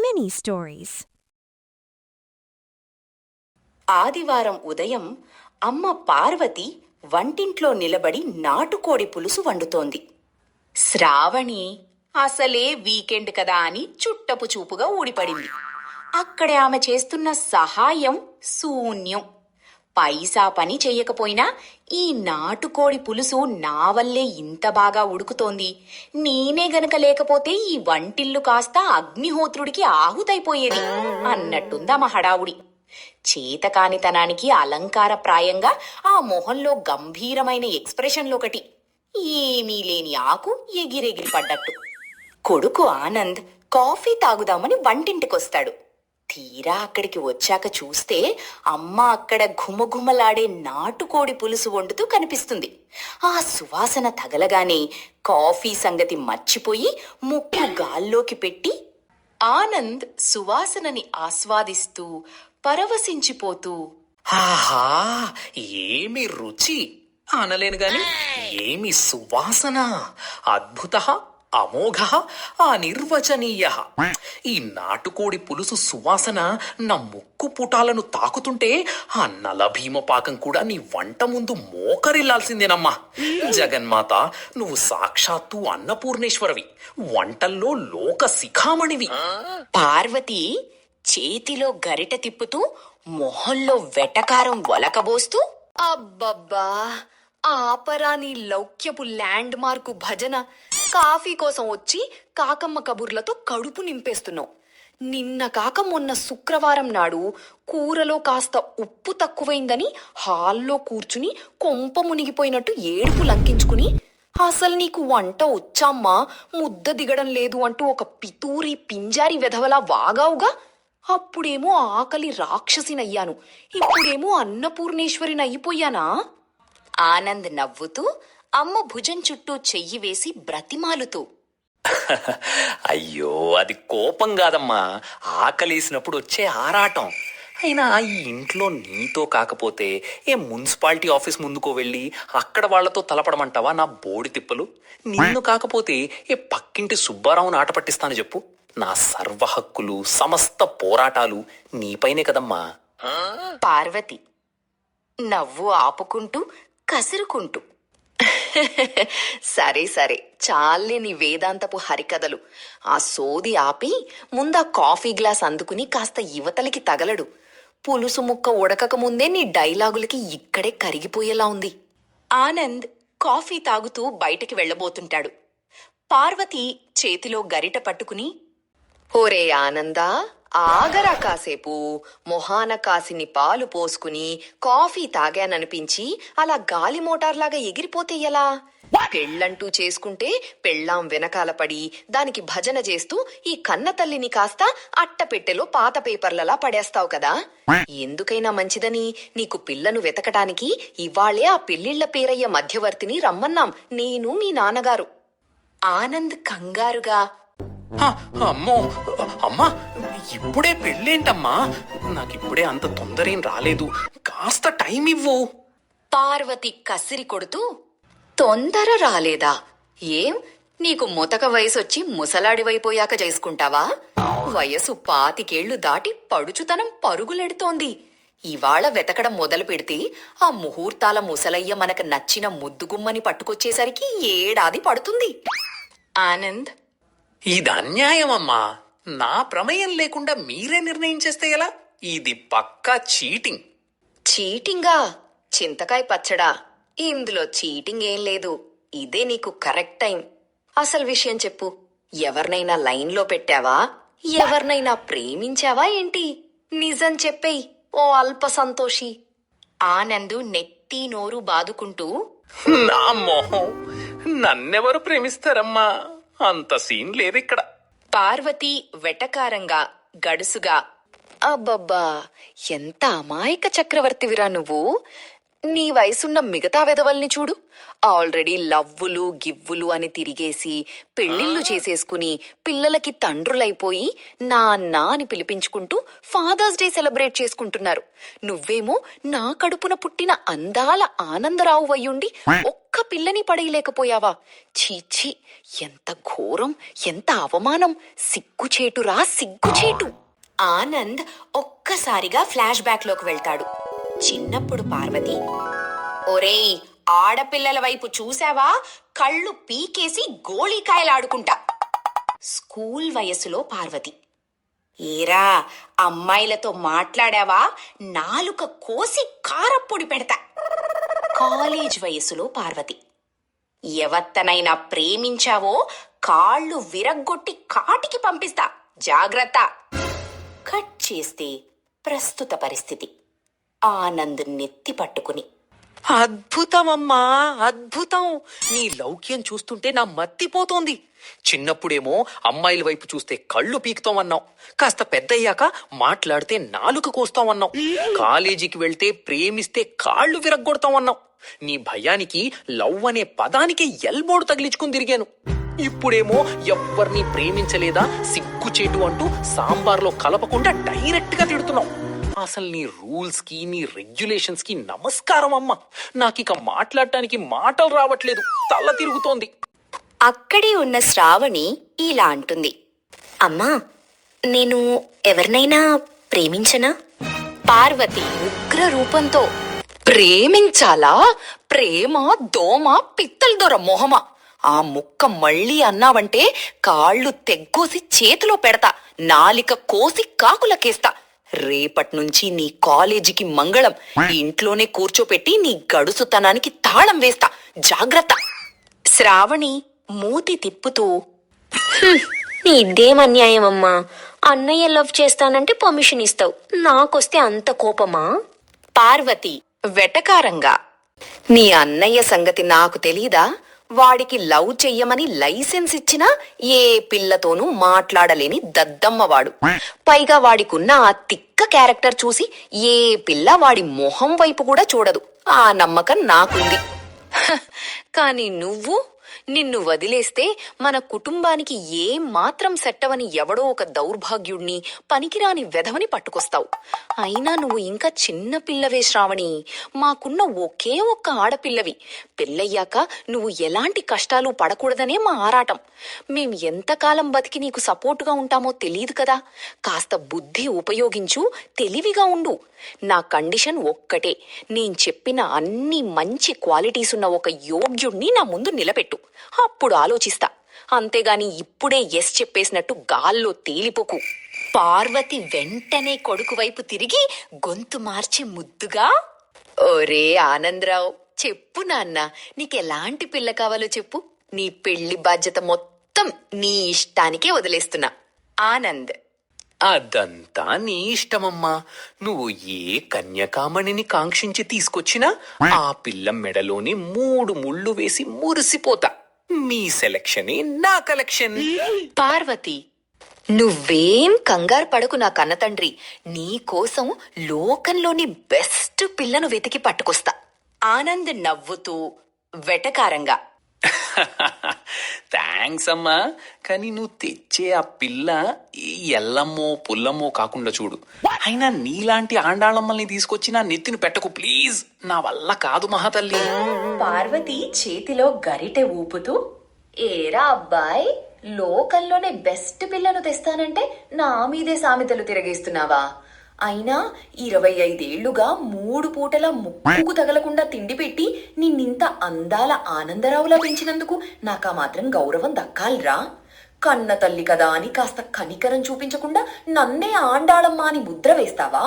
Mini Stories. ఆదివారం ఉదయం అమ్మ పార్వతి వంటింట్లో నిలబడి నాటుకోడి పులుసు వండుతోంది. శ్రావణి అసలే వీకెండ్ కదా అని చుట్టపు చూపుగా ఊడిపడింది. అక్కడే ఆమె చేస్తున్న సహాయం శూన్యం. పైసా పని చెయ్యకపోయినా ఈ నాటుకోడి పులుసు నా వల్లే ఇంత బాగా ఉడుకుతోంది, నేనే గనక లేకపోతే ఈ వంటిల్లు కాస్త అగ్నిహోత్రుడికి ఆహుతైపోయేది అన్నట్టుందమ్మ హడావుడి. చేతకానితనానికి అలంకారప్రాయంగా ఆ మొహంలో గంభీరమైన ఎక్స్ప్రెషన్లొకటి. ఏమీ లేని ఆకు ఎగిరెగిరి పడ్డట్టు. కొడుకు ఆనంద్ కాఫీ తాగుదామని వంటింటికొస్తాడు. తీరా అక్కడికి వచ్చాక చూస్తే అమ్మ అక్కడ ఘుమఘుమలాడే నాటుకోడి పులుసు వండుతూ కనిపిస్తుంది. ఆ సువాసన తగలగానే కాఫీ సంగతి మర్చిపోయి ముక్కు గాల్లోకి పెట్టి ఆనంద్ సువాసనని ఆస్వాదిస్తూ పరవశించిపోతూ, ఆహా, ఏమి రుచి అనలేను గాని ఏమి సువాసన! అద్భుత, అమోఘ, అనిర్వచనీయ. ఈ నాటుకోడి పులుసు సువాసన నా ముక్కు పుటాలను తాకుతుంటే ఆ నలభీమ పాకం కూడా నీ వంట ముందు మోకరిల్లాల్సిందేనమ్మా. జగన్మాత, నువ్వు సాక్షాత్తు అన్నపూర్ణేశ్వరవి, వంటల్లో లోక శిఖామణివి. పార్వతి చేతిలో గరిట తిప్పుతూ మొహంలో వెటకారం ఒలకబోస్తూ, అబ్బబ్బా, ఆపరా నీ లౌక్యపు ల్యాండ్ మార్కు భజన. కాఫీ కోసం వచ్చి కాకమ్మ కబుర్లతో కడుపు నింపేస్తున్నావు. నిన్న కాక మొన్న శుక్రవారం నాడు కూరలో కాస్త ఉప్పు తక్కువైందని హాల్లో కూర్చుని కొంప మునిగిపోయినట్టు ఏడుపు లంకించుకుని, అసలు నీకు వంట వచ్చామ్మా, ముద్ద దిగడం లేదు అంటూ ఒక పితూరి పింజారి వెధవలా వాగావుగా. అప్పుడేమో ఆకలి రాక్షసినయ్యాను, ఇప్పుడేమో అన్నపూర్ణేశ్వరినయిపోయానా? ఆనంద్ నవ్వుతూ అమ్మ భుజం చుట్టూ చెయ్యి వేసి బ్రతిమాలుతూ, అయ్యో, అది కోపం కాదమ్మా, ఆకలేసినప్పుడు వచ్చే ఆరాటం. అయినా ఈ ఇంట్లో నీతో కాకపోతే ఏ మున్సిపాలిటీ ఆఫీస్ ముందుకో వెళ్ళి అక్కడ వాళ్లతో తలపడమంటావా నా బోడి తిప్పలు? నిన్ను కాకపోతే ఏ పక్కింటి సుబ్బారావుని ఆట పట్టిస్తాను చెప్పు. నా సర్వ హక్కులు, సమస్త పోరాటాలు నీపైనే కదమ్మా. పార్వతి నవ్వు ఆపుకుంటూ కసురుకుంటూ, సరే సరే, చాలే నీ వేదాంతపు హరికథలు. ఆ సోది ఆపి ముందా కాఫీ గ్లాస్ అందుకుని కాస్త యువతలికి తగలడు. పులుసు ముక్క ఉడకక ముందే నీ డైలాగులకి ఇక్కడే కరిగిపోయేలా ఉంది. ఆనంద్ కాఫీ తాగుతూ బయటికి వెళ్లబోతుంటాడు. పార్వతి చేతిలో గరిట పట్టుకుని, ఓరే ఆనందా, ఆగరా కాసేపు. మొహాన కాసిని పాలు పోసుకుని కాఫీ తాగాననిపించి అలా గాలి మోటార్లాగా ఎగిరిపోతే ఎలా? పెళ్ళంటూ చేసుకుంటే పెళ్ళాం వెనకాల పడి దానికి భజన చేస్తూ ఈ కన్న తల్లిని కాస్త అట్టపెట్టెలో పాత పేపర్లలా పడేస్తావు కదా. ఎందుకైనా మంచిదని నీకు పిల్లను వెతకటానికి ఇవాళ్లే ఆ పెళ్లిళ్ల పేరయ్య మధ్యవర్తిని రమ్మన్నాం, నేను మీ నాన్నగారు. ఆనంద్ కంగారుగా, అమ్మో అమ్మా, ఇప్పుడే పెళ్ళేంటమ్మా? నాకిప్పుడే అంత తొందరేం రాలేదు, కాస్త టైం ఇవ్వు. పార్వతి కసిరి కొడుతూ, తొందర రాలేదా? ఏం, నీకు ముతక వయసొచ్చి ముసలాడివైపోయాక చేసుకుంటావా? వయసు 25 దాటి పడుచుతనం పరుగులెడుతోంది. ఇవాళ వెతకడం మొదలు పెడితే ఆ ముహూర్తాల ముసలయ్య మనకు నచ్చిన ముద్దుగుమ్మని పట్టుకొచ్చేసరికి 7 ఏడాది పడుతుంది. ఆనంద్, ఇది అన్యాయమమ్మా. నా ప్రమేయం లేకుండా మీరే నిర్ణయం చేస్తే ఎలా? ఇది పక్కా చీటింగ్. చీటింగా? చింతకాయ పచ్చడా? ఇందులో చీటింగ్ ఏం లేదు. ఇదే నీకు కరెక్ట్ టైం. అసలు విషయం చెప్పు. ఎవరినైనా లైన్లో పెట్టావా? ఎవరినైనా ప్రేమించావా ఏంటి? నిజం చెప్పేయ్, ఓ అల్ప సంతోషి. ఆనందు నెత్తి నోరు బాదుకుంటూ, నా మొహం, నన్నెవరు ప్రేమిస్తారమ్మా? అంత సీన్ లేదిక్కడ. పార్వతి వెటకారంగా గడుసుగా, అబ్బబ్బా, ఎంత అమాయక చక్రవర్తివిరా నువ్వు. నీ వయసున్న మిగతా వెధవల్ని చూడు, ఆల్రెడీ లవ్వులు గివ్వులు అని తిరిగేసి పెళ్లిళ్లు చేసేసుకుని పిల్లలకి తండ్రులైపోయి నాన్న అని పిలిపించుకుంటూ ఫాదర్స్ డే సెలబ్రేట్ చేసుకుంటున్నారు. నువ్వేమో నా కడుపున పుట్టిన అందాల ఆనందరావు అయ్యుండి ఒక్క ఒక్క పిల్లని పడేయలేకపోయావా? చీచి, ఎంత ఘోరం, ఎంత అవమానం! సిగ్గుచేటురా, సిగ్గుచేటు! ఆనంద్ ఒక్కసారిగా ఫ్లాష్ బ్యాక్ లోకి వెళ్తాడు. చిన్నప్పుడు పార్వతి, ఒరేయ్, ఆడపిల్లల వైపు చూసావా? కళ్ళు పీకేసి గోళీకాయలాడుకుంటా. స్కూల్ వయసులో పార్వతి, ఏరా, అమ్మాయిలతో మాట్లాడావా? నాలుక కోసి కారప్పొడి పెడతా. కాలేజ్ వయసులో పార్వతి, ఎవత్తనైనా ప్రేమించావో కాళ్ళు విరగ్గొట్టి కాటికి పంపిస్తా, జాగ్రత్త. కట్ చేస్తే ప్రస్తుత పరిస్థితి. ఆనంద్ నెత్తి పట్టుకుని, అద్భుతమమ్మా, అద్భుతం! నీ లౌక్యం చూస్తుంటే నా మత్తిపోతోంది. చిన్నప్పుడేమో అమ్మాయిల వైపు చూస్తే కళ్ళు పీకుతామన్నావు, కాస్త పెద్దయ్యాక మాట్లాడితే నాలుక కోస్తామన్నావు, కాలేజీకి వెళ్తే ప్రేమిస్తే కాళ్ళు విరగ్గొడతామన్నావు. నీ భయానికి లవ్ అనే పదానికి ఎల్బోర్డు తగిలించుకుని తిరిగాను. ఇప్పుడేమో ఎవ్వరిని ప్రేమించలేదా, సిగ్గుచేటు అంటూ సాంబార్లో కలపకుండా డైరెక్ట్ గా తిడుతున్నావు. అసలు నీ రూల్స్ కి, నీ రెగ్యులేషన్స్ కి నమస్కారం అమ్మా. నాకిక మాట్లాడటానికి మాటలు రావట్లేదు, తల తిరుగుతోంది. అక్కడే ఉన్న శ్రావణి ఇలా అంటుంది, అమ్మా, నేను ఎవరినైనా ప్రేమించనా? పార్వతి ఉగ్ర రూపంతో, ప్రేమించాలా? ప్రేమ దోమ, పిత్తల దొర మొహమా! ఆ ముక్క మళ్ళీ అన్నావంటే కాళ్ళు తెగ్గోసి చేతిలో పెడతా, నాలిక కోసి కాకులకేస్తా. రేపట్నుంచి నీ కాలేజీకి మంగళం. ఇంట్లోనే కూర్చోపెట్టి నీ గడుసుతనానికి తాళం వేస్తా, జాగ్రత్త. శ్రావణి మూతి తిప్పుతూ, ఇదేం అన్యాయమమ్మా! అన్నయ్య లవ్ చేస్తానంటే పర్మిషన్ ఇస్తావు, నాకొస్తే అంత కోపమా? పార్వతి వెటకారంగా, నీ అన్నయ్య సంగతి నాకు తెలీదా? వాడికి లవ్ చెయ్యమని లైసెన్స్ ఇచ్చినా ఏ పిల్లతోనూ మాట్లాడలేని దద్దమ్మవాడు. పైగా వాడికున్న ఆ తిక్క క్యారెక్టర్ చూసి ఏ పిల్ల వాడి మొహం వైపు కూడా చూడదు. ఆ నమ్మకం నాకుంది. కానీ నువ్వు, నిన్ను వదిలేస్తే మన కుటుంబానికి ఏం మాత్రం సెట్టవని ఎవడో ఒక దౌర్భాగ్యుణ్ణి, పనికిరాని వెధవని పట్టుకొస్తావు. అయినా నువ్వు ఇంకా చిన్న పిల్లవే శ్రావణి. మాకున్న ఒకే ఒక్క ఆడపిల్లవి. పెళ్ళయ్యాక నువ్వు ఎలాంటి కష్టాలు పడకూడదనే మా ఆరాటం. మేం ఎంతకాలం బతికి నీకు సపోర్టుగా ఉంటామో తెలీదు కదా. కాస్త బుద్ధి ఉపయోగించు, తెలివిగా ఉండు. నా కండిషన్ ఒక్కటే, నేను చెప్పిన అన్ని మంచి క్వాలిటీస్ ఉన్న ఒక యోగ్యుణ్ణి నా ముందు నిలబెట్టు, అప్పుడు ఆలోచిస్తా. అంతేగాని ఇప్పుడే ఎస్ చెప్పేసినట్టు గాల్లో తేలిపోకు. పార్వతి వెంటనే కొడుకు వైపు తిరిగి గొంతు మార్చి ముద్దుగా, ఓరే ఆనందరావు, చెప్పు నాన్న, నీకెలాంటి పిల్ల కావాలో చెప్పు. నీ పెళ్లి బాధ్యత మొత్తం నీ ఇష్టానికే వదిలేస్తున్నా. ఆనంద్, అదంతా నీ ఇష్టమమ్మా. నువ్వు ఏ కన్యకామణిని కాంక్షించి తీసుకొచ్చినా ఆ పిల్ల మెడలోని 3 ముళ్ళు వేసి మురిసిపోతా. మీ సెలక్షనే నా కలెక్షన్. పార్వతి, నువ్వేం కంగారు పడకు నా కన్నతండ్రి. నీ కోసం లోకంలోని బెస్ట్ పిల్లను వెతికి పట్టుకొస్తా. ఆనంద్ నవ్వుతూ వెటకారంగా, థ్యాంక్స్ అమ్మా, కానీ నువ్వు తెచ్చే ఆ పిల్ల ఎల్లమ్మో పుల్లమ్మో కాకుండా చూడు. అయినా నీలాంటి ఆండాళమ్మల్ని తీసుకొచ్చి నా నెత్తిని పెట్టకు ప్లీజ్, నా వల్ల కాదు మహాతల్లి. పార్వతి చేతిలో గరిటె ఊపుతూ, ఏరా అబ్బాయ్, లోకంలోనే బెస్ట్ పిల్లను తెస్తానంటే నా మీదే సామెతలు తిరగేస్తున్నావా? అయినా 25 ఏళ్లుగా 3 పూటలా ముక్కుకు తగలకుండా తిండి పెట్టి నిన్నింత అందాల ఆనందరావులా పెంచినందుకు నాకా మాత్రం గౌరవం దక్కాలిరా. కన్న తల్లి కదా అని కాస్త కనికరం చూపించకుండా నన్నే ఆండాళమ్మా అని ముద్ర వేస్తావా?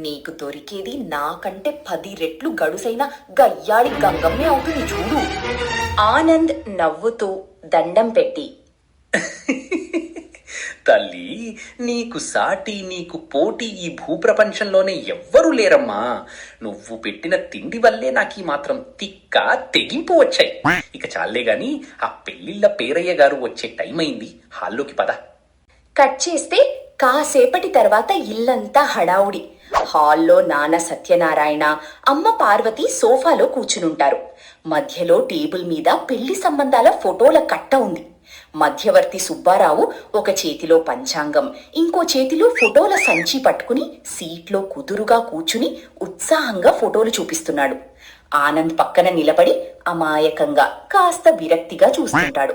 నీకు దొరికేది నాకంటే 10 రెట్లు గడుసైన గయ్యాళి గంగమ్మే అవుతుంది చూడు. ఆనంద్ నవ్వుతూ దండం పెట్టి, తల్లి, నీకు సాటి, నీకు పోటీ ఈ భూప్రపంచంలోనే ఎవ్వరూ లేరమ్మా. నువ్వు పెట్టిన తిండి వల్లే నాకు ఈ మాత్రం తిక్క తెగింపు వచ్చాయి. ఇక చాలే గాని ఆ పెళ్లిళ్ళ పేరయ్య గారు వచ్చే టైం అయింది, హాల్లోకి పద. కట్ చేస్తే కాసేపటి తర్వాత ఇల్లంతా హడావుడి. హాల్లో నాన్న సత్యనారాయణ, అమ్మ పార్వతి సోఫాలో కూర్చునుంటారు. మధ్యలో టేబుల్ మీద పెళ్లి సంబంధాల ఫోటోల కట్ట ఉంది. మధ్యవర్తి సుబ్బారావు ఒక చేతిలో పంచాంగం, ఇంకో చేతిలో ఫోటోల సంచి పట్టుకుని సీట్లో కుదురుగా కూర్చుని ఉత్సాహంగా ఫోటోలు చూపిస్తున్నాడు. ఆనంద్ పక్కన నిలబడి అమాయకంగా కాస్త విరక్తిగా చూస్తుంటాడు.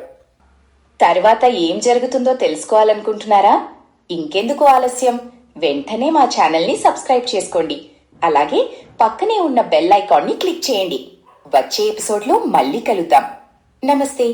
తర్వాత ఏం జరుగుతుందో తెలుసుకోవాలనుకుంటున్నారా? ఇంకెందుకు ఆలస్యం, వెంటనే మా ఛానల్ని సబ్స్క్రైబ్ చేసుకోండి. అలాగే పక్కనే ఉన్న బెల్ ఐకాన్ని క్లిక్ చేయండి. వచ్చే ఎపిసోడ్లో మళ్ళీ కలుద్దాం. నమస్తే.